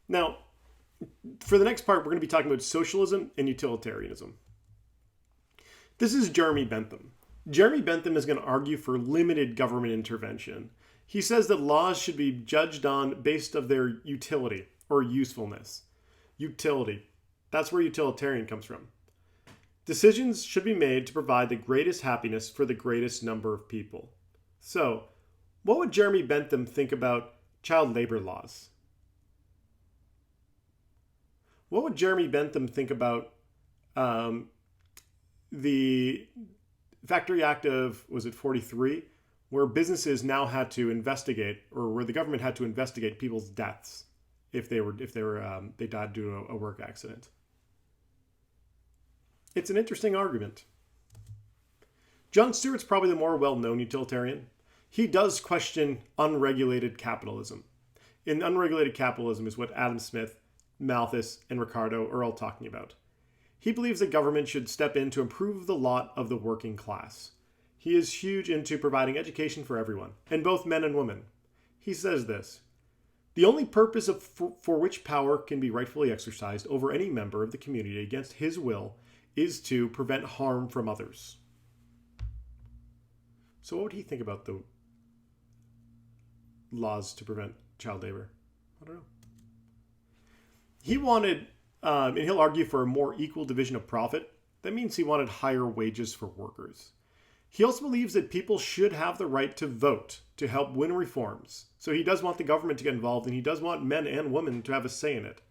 Now, for the next part, we're going to be talking about socialism and utilitarianism. This is Jeremy Bentham. Jeremy Bentham is going to argue for limited government intervention. He says that laws should be judged on based of their utility or usefulness. Utility. That's where utilitarian comes from. Decisions should be made to provide the greatest happiness for the greatest number of people. So, what would Jeremy Bentham think about child labor laws? What would Jeremy Bentham think about the Factory Act of, was it 43, where businesses now had to investigate, or where the government had to investigate people's deaths if they died due to a work accident? It's an interesting argument. John Stuart's probably the more well-known utilitarian. He does question unregulated capitalism. And unregulated capitalism is what Adam Smith, Malthus, and Ricardo are all talking about. He believes that government should step in to improve the lot of the working class. He is huge into providing education for everyone, and both men and women. He says this: the only purpose for which power can be rightfully exercised over any member of the community against his will is to prevent harm from others. So what would he think about the laws to prevent child labor? I don't know. He wanted, and he'll argue for a more equal division of profit. That means he wanted higher wages for workers. He also believes that people should have the right to vote to help win reforms. So he does want the government to get involved, and he does want men and women to have a say in it,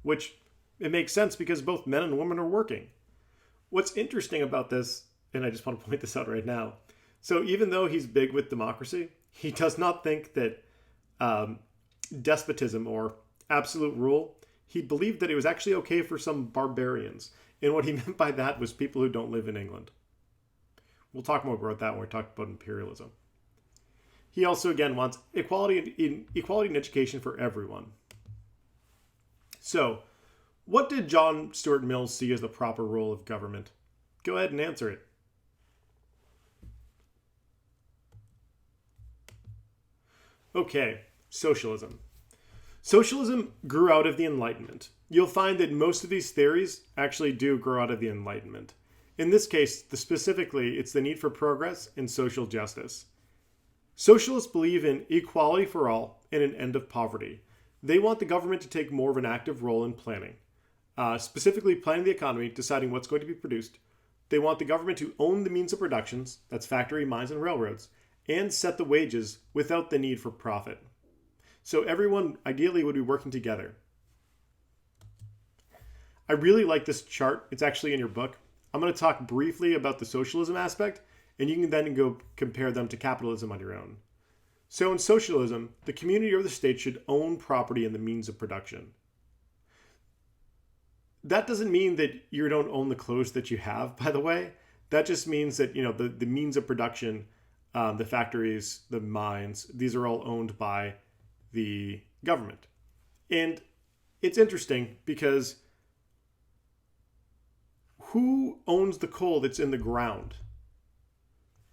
which it makes sense because both men and women are working. What's interesting about this, and I just want to point this out right now, so even though he's big with democracy, he does not think that despotism or absolute rule, he believed that it was actually okay for some barbarians. And what he meant by that was people who don't live in England. We'll talk more about that when we talk about imperialism. He also, again, wants equality in education for everyone. So, what did John Stuart Mill see as the proper role of government? Go ahead and answer it. Okay, socialism. Socialism grew out of the Enlightenment. You'll find that most of these theories actually do grow out of the Enlightenment. In this case, specifically, it's the need for progress and social justice. Socialists believe in equality for all and an end of poverty. They want the government to take more of an active role in planning, specifically planning the economy, deciding what's going to be produced. They want the government to own the means of productions, that's factory, mines, and railroads, and set the wages without the need for profit. So everyone ideally would be working together. I really like this chart. It's actually in your book. I'm going to talk briefly about the socialism aspect, and you can then go compare them to capitalism on your own. So in socialism, the community or the state should own property and the means of production. That doesn't mean that you don't own the clothes that you have, by the way. That just means that, the means of production, the factories, the mines, these are all owned by the government. And it's interesting because who owns the coal that's in the ground?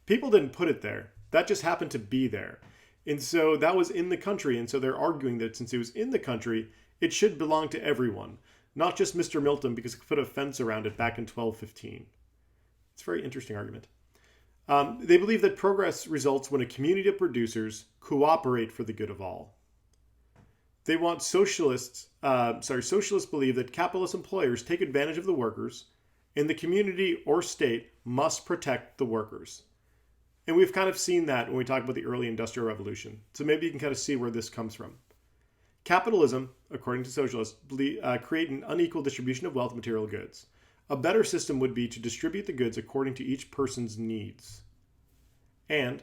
People didn't put it there. That just happened to be there. And so that was in the country. And so they're arguing that since it was in the country, it should belong to everyone, not just Mr. Milton because he put a fence around it back in 1215. It's a very interesting argument. They believe that progress results when a community of producers cooperate for the good of all. They want socialists believe that capitalist employers take advantage of the workers, and the community or state must protect the workers. And we've kind of seen that when we talk about the early Industrial Revolution. So maybe you can kind of see where this comes from. Capitalism, according to socialists, create an unequal distribution of wealth and material goods. A better system would be to distribute the goods according to each person's needs. And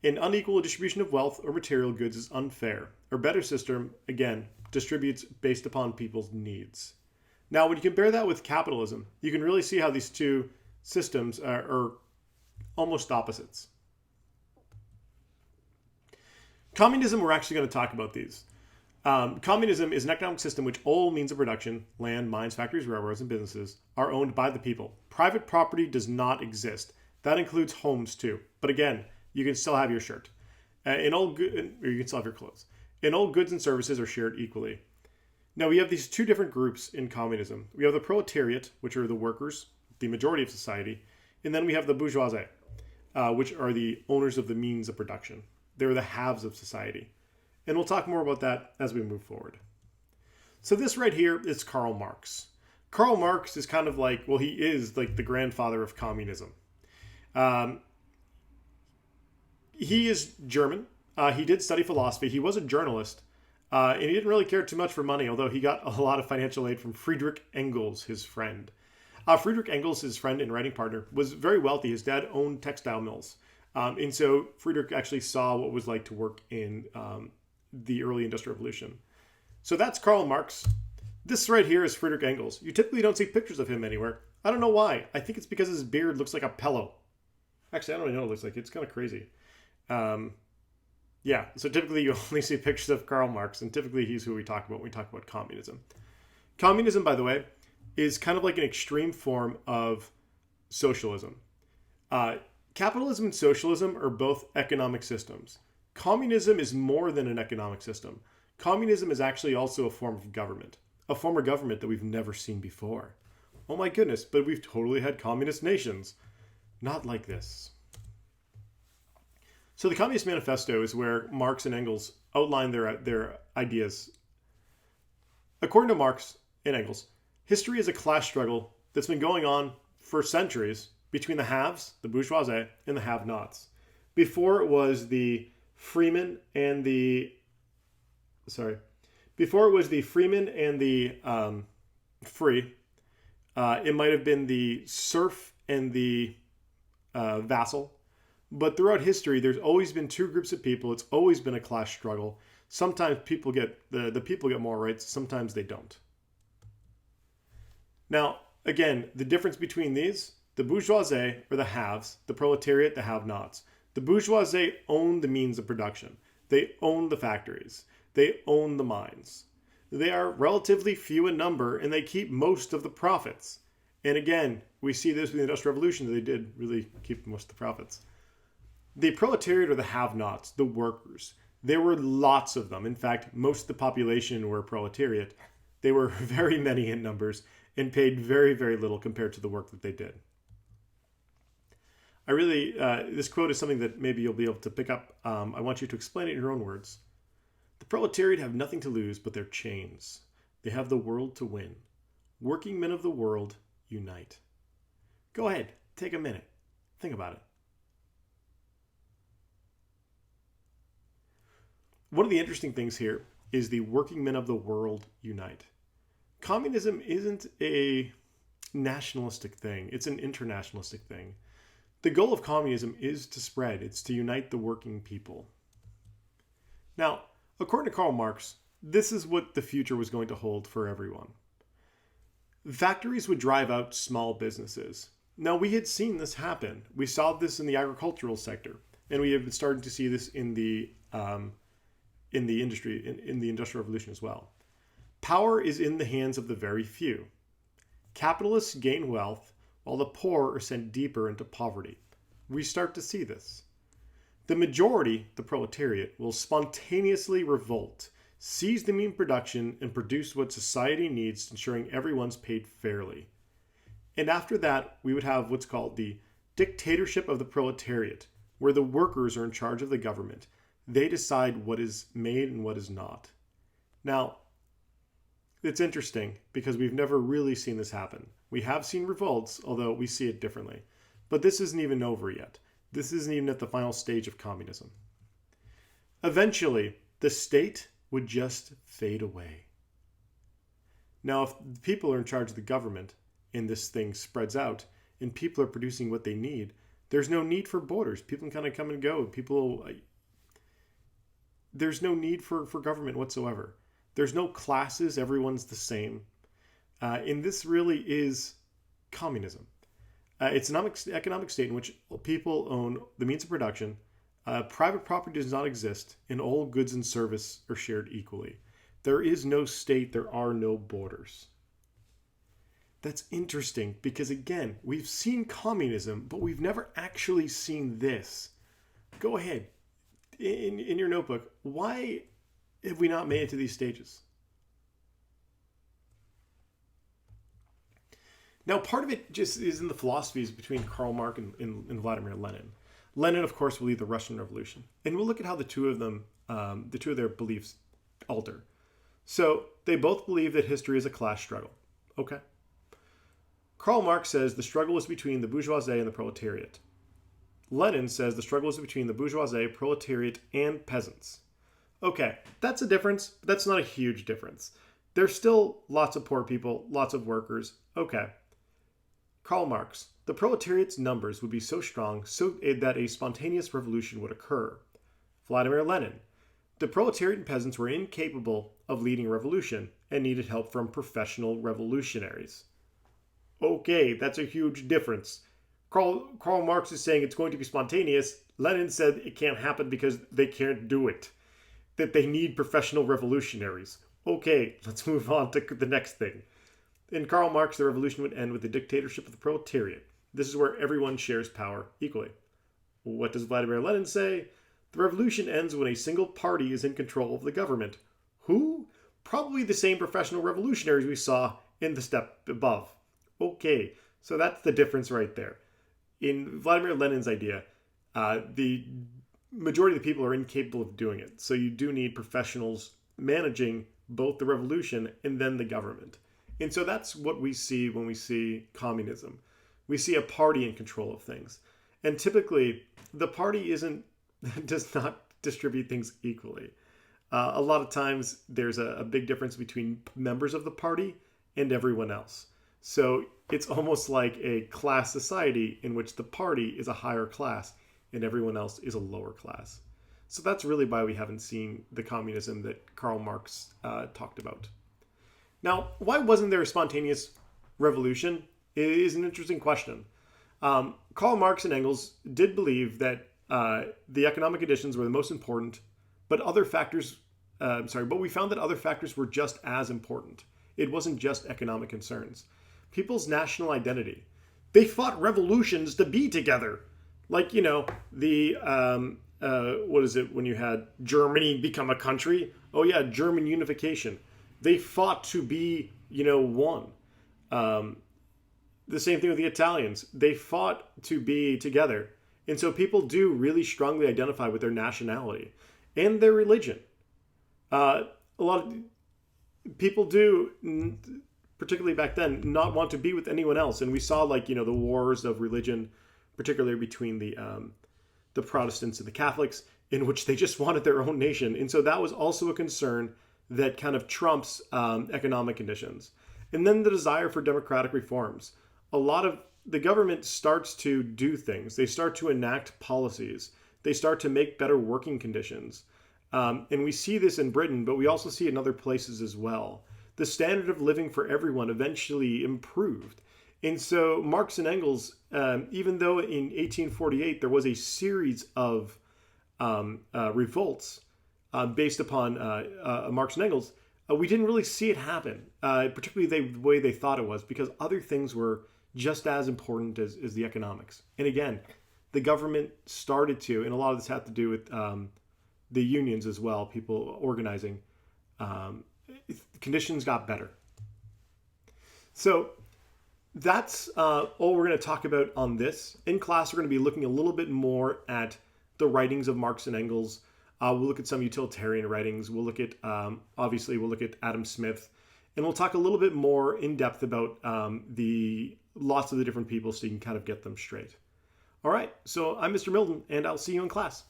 an unequal distribution of wealth or material goods is unfair. A better system, again, distributes based upon people's needs. Now, when you compare that with capitalism, you can really see how these two systems are almost opposites. Communism, we're actually going to talk about these. Communism is an economic system which all means of production, land, mines, factories, railroads, and businesses, are owned by the people. Private property does not exist. That includes homes too. But again, you can still have your shirt. Or you can still have your clothes. And all goods and services are shared equally. Now we have these two different groups in communism. We have the proletariat, which are the workers, the majority of society, and then we have the bourgeoisie, which are the owners of the means of production. They're the haves of society. And we'll talk more about that as we move forward. So this right here is Karl Marx. Karl Marx is kind of like, well, he is like the grandfather of communism. He is German. He did study philosophy. He was a journalist. And he didn't really care too much for money, although he got a lot of financial aid from Friedrich Engels, his friend. Friedrich Engels, his friend and writing partner, was very wealthy. His dad owned textile mills. And so Friedrich actually saw what it was like to work in the early Industrial Revolution. So that's Karl Marx. This right here is Friedrich Engels. You typically don't see pictures of him anywhere. I don't know why. I think it's because his beard looks like a pillow. Actually, I don't really know what it looks like. It's kind of crazy. Yeah, so typically you only see pictures of Karl Marx, and typically he's who we talk about when we talk about communism. Communism, by the way, is kind of like an extreme form of socialism. Capitalism and socialism are both economic systems. Communism is more than an economic system. Communism is actually also a form of government that we've never seen before. Oh my goodness, but we've totally had communist nations. Not like this. So the Communist Manifesto is where Marx and Engels outline their ideas. According to Marx and Engels, history is a class struggle that's been going on for centuries between the haves, the bourgeoisie, and the have-nots. Before it was the freemen and the free, it might have been the serf and the vassal. But throughout history, there's always been two groups of people. It's always been a class struggle. Sometimes people get the people get more rights. Sometimes they don't. Now, again, the difference between these, the bourgeoisie or the haves, the proletariat, the have-nots. The bourgeoisie own the means of production. They own the factories. They own the mines. They are relatively few in number, and they keep most of the profits. And again, we see this with the Industrial Revolution. They did really keep most of the profits. The proletariat or the have-nots, the workers, there were lots of them. In fact, most of the population were proletariat. They were very many in numbers and paid very, very little compared to the work that they did. This quote is something that maybe you'll be able to pick up. I want you to explain it in your own words. The proletariat have nothing to lose but their chains. They have the world to win. Working men of the world, unite. Go ahead, take a minute. Think about it. One of the interesting things here is the working men of the world unite. Communism isn't a nationalistic thing. It's an internationalistic thing. The goal of communism is to spread. It's to unite the working people. Now, according to Karl Marx, this is what the future was going to hold for everyone. Factories would drive out small businesses. Now, we had seen this happen. We saw this in the agricultural sector, and we have been starting to see this in the Industrial Revolution as well. Power is in the hands of the very few. Capitalists gain wealth while the poor are sent deeper into poverty. We start to see this. The majority, the proletariat, will spontaneously revolt, seize the mean production, and produce what society needs, ensuring everyone's paid fairly. And after that, we would have what's called the dictatorship of the proletariat, where the workers are in charge of the government. They decide what is made and what is not. Now, it's interesting because we've never really seen this happen. We have seen revolts, although we see it differently. But this isn't even over yet. This isn't even at the final stage of communism. Eventually, the state would just fade away. Now, if people are in charge of the government and this thing spreads out and people are producing what they need, there's no need for borders. People can kind of come and go. There's no need for government whatsoever. There's no classes. Everyone's the same. And this really is communism. It's an economic state in which people own the means of production. Private property does not exist, and all goods and service are shared equally. There is no state. There are no borders. That's interesting because, again, we've seen communism, but we've never actually seen this. Go ahead. In your notebook, why have we not made it to these stages? Now, part of it just is in the philosophies between Karl Marx and Vladimir Lenin. Lenin, of course, will lead the Russian Revolution, and we'll look at how the two of them, the two of their beliefs, alter. So they both believe that history is a class struggle. Okay. Karl Marx says the struggle is between the bourgeoisie and the proletariat. Lenin says the struggle is between the bourgeoisie, proletariat, and peasants. Okay, that's a difference, but that's not a huge difference. There's still lots of poor people, lots of workers. Okay. Karl Marx, the proletariat's numbers would be so strong that a spontaneous revolution would occur. Vladimir Lenin, the proletariat and peasants were incapable of leading a revolution and needed help from professional revolutionaries. Okay, that's a huge difference. Karl Marx is saying it's going to be spontaneous. Lenin said it can't happen because they can't do it. That they need professional revolutionaries. Okay, let's move on to the next thing. In Karl Marx, the revolution would end with the dictatorship of the proletariat. This is where everyone shares power equally. What does Vladimir Lenin say? The revolution ends when a single party is in control of the government. Who? Probably the same professional revolutionaries we saw in the step above. Okay, so that's the difference right there. In Vladimir Lenin's idea, the majority of the people are incapable of doing it. So you do need professionals managing both the revolution and then the government. And so that's what we see when we see communism. We see a party in control of things. And typically, the party does not distribute things equally. A lot of times, there's a big difference between members of the party and everyone else. So it's almost like a class society in which the party is a higher class and everyone else is a lower class. So that's really why we haven't seen the communism that Karl Marx talked about. Now, why wasn't there a spontaneous revolution is an interesting question. Karl Marx and Engels did believe that the economic conditions were the most important, but we found that other factors were just as important. It wasn't just economic concerns. People's national identity. They fought revolutions to be together. Like, the, what is it when you had Germany become a country? Oh yeah, German unification. They fought to be, one. The same thing with the Italians. They fought to be together. And so people do really strongly identify with their nationality and their religion. A lot of people do, particularly back then, not want to be with anyone else. And we saw the wars of religion, particularly between the Protestants and the Catholics, in which they just wanted their own nation. And so that was also a concern that kind of trumps economic conditions. And then the desire for democratic reforms. A lot of the government starts to do things. They start to enact policies. They start to make better working conditions. And we see this in Britain, but we also see it in other places as well. The standard of living for everyone eventually improved. And so Marx and Engels, even though in 1848 there was a series of revolts based upon Marx and Engels, we didn't really see it happen, particularly the way they thought it was, because other things were just as important as the economics. And again, the government started to, and a lot of this had to do with the unions as well, people organizing. Conditions got better. So that's all we're going to talk about on this. In class, we're going to be looking a little bit more at the writings of Marx and Engels. We'll look at some utilitarian writings. We'll look at, obviously, we'll look at Adam Smith. And we'll talk a little bit more in depth about the lots of the different people so you can kind of get them straight. All right, so I'm Mr. Milton, and I'll see you in class.